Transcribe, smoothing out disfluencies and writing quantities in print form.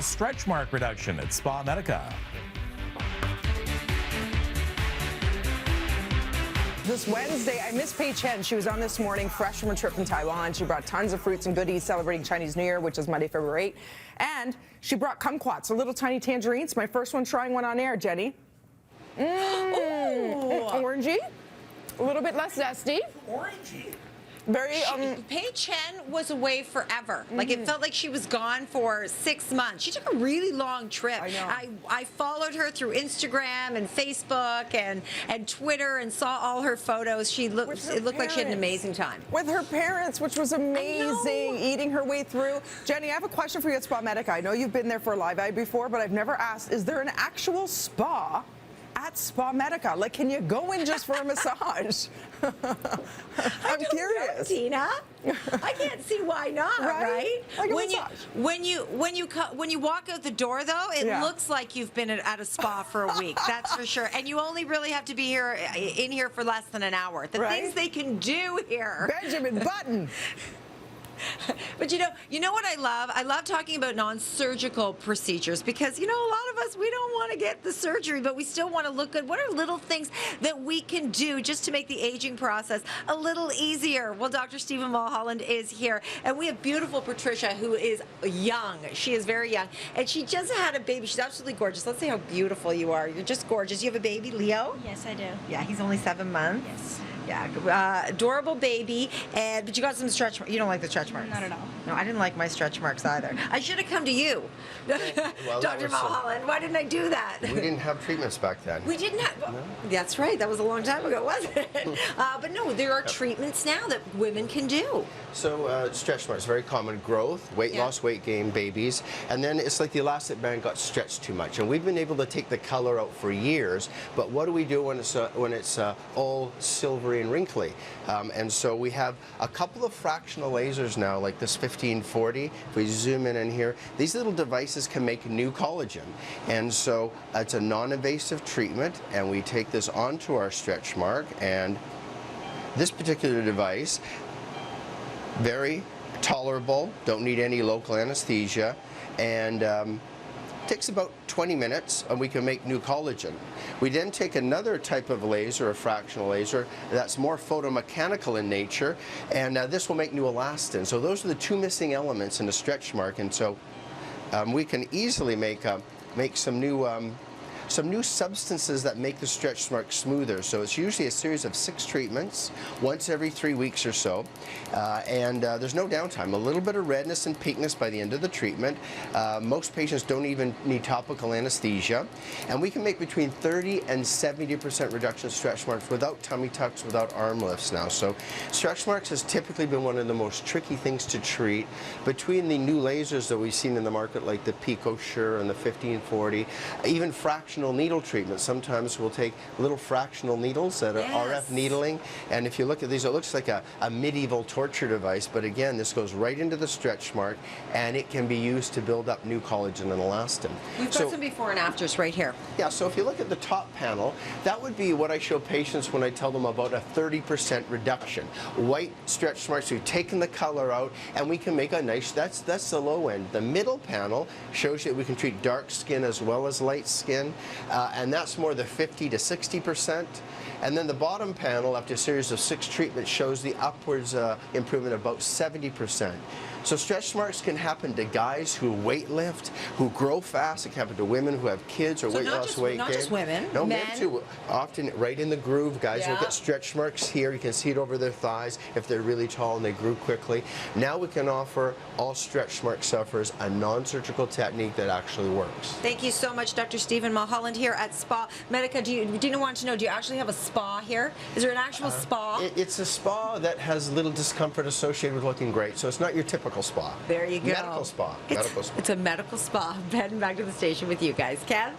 stretch mark reduction at SpaMedica. This Wednesday, I miss Pei Chen. She was on this morning, fresh from a trip from Taiwan. She brought tons of fruits and goodies celebrating Chinese New Year, which is Monday, February 8. And she brought kumquats, so little tiny tangerines. My first one trying one on air, Jenny. Orangey, a little bit less zesty. Orangey. Very, Pei Chen was away forever. Like, it felt like she was gone for 6 months. She took a really long trip. I know. I followed her through Instagram and Facebook and Twitter and saw all her photos. It looked like she had an amazing time. With her parents, which was amazing, eating her way through. Jenny, I have a question for you at SpaMedica. I know you've been there for a live eye before, but I've never asked, is there an actual spa at SpaMedica? Like, can you go in just for a massage? I'm curious. Know, Tina. I can't see why not, right? Like when you walk out the door, though, it looks like you've been at a spa for a week. That's for sure. And you only really have to be in here for less than an hour. The things they can do here. Benjamin Button. But you know what I love? I love talking about non-surgical procedures because, a lot of us, we don't want to get the surgery, but we still want to look good. What are little things that we can do just to make the aging process a little easier? Well, Dr. Stephen Mulholland is here, and we have beautiful Patricia, who is young. She is very young, and she just had a baby. She's absolutely gorgeous. Let's see how beautiful you are. You're just gorgeous. You have a baby, Leo? Yes, I do. Yeah, he's only 7 months. Yes. Yeah, adorable baby, but you got some stretch marks. You don't like the stretch marks? Not at all. No, I didn't like my stretch marks either. I should have come to you, Well, Dr. Mulholland. Why didn't I do that? We didn't have treatments back then. We didn't have. Well, that's right. That was a long time ago, wasn't it? But no, there are treatments now that women can do. So stretch marks, very common. Growth, weight loss, weight gain, babies. And then it's like the elastic band got stretched too much. And we've been able to take the color out for years. But what do we do when it's all silvery and wrinkly? And so we have a couple of fractional lasers now, like this 1540. If we zoom in here, these little devices can make new collagen. And so it's a non-invasive treatment, and we take this onto our stretch mark, and this particular device, very tolerable, don't need any local anesthesia, and takes about 20 minutes, and we can make new collagen. We then take another type of laser, a fractional laser, that's more photomechanical in nature, and this will make new elastin. So those are the two missing elements in the stretch mark, and so we can easily make some new substances that make the stretch mark smoother. So it's usually a series of 6 treatments, once every 3 weeks or so, and there's no downtime. A little bit of redness and pinkness by the end of the treatment. Most patients don't even need topical anesthesia, and we can make between 30 and 70% reduction in stretch marks without tummy tucks, without arm lifts now. So stretch marks has typically been one of the most tricky things to treat. Between the new lasers that we've seen in the market, like the PicoSure and the 1540, even fractional needle treatment. Sometimes we'll take little fractional needles that are RF needling, and if you look at these, it looks like a medieval torture device, but again, this goes right into the stretch mark, and it can be used to build up new collagen and elastin. We've got some before and afters right here. Yeah, so if you look at the top panel, that would be what I show patients when I tell them about a 30% reduction. White stretch marks, we've taken the color out, and we can make a nice, that's the low end. The middle panel shows you that we can treat dark skin as well as light skin. And that's more the 50 to 60%. And then the bottom panel, after a series of 6 treatments, shows the upwards improvement of about 70%. So stretch marks can happen to guys who weight lift, who grow fast. It can happen to women who have kids or weight loss, weight gain. Not just women, no, men too. Often right in the groove, guys will get stretch marks here. You can see it over their thighs if they're really tall and they grew quickly. Now we can offer all stretch mark sufferers a non-surgical technique that actually works. Thank you so much, Dr. Stephen Mulholland here at SpaMedica. Dina wants to know, do you actually have a spa here? Is there an actual spa? It's a spa that has little discomfort associated with looking great, so it's not your typical spa. There you go. Medical spa. It's a medical spa. I'm heading back to the station with you guys. Kev?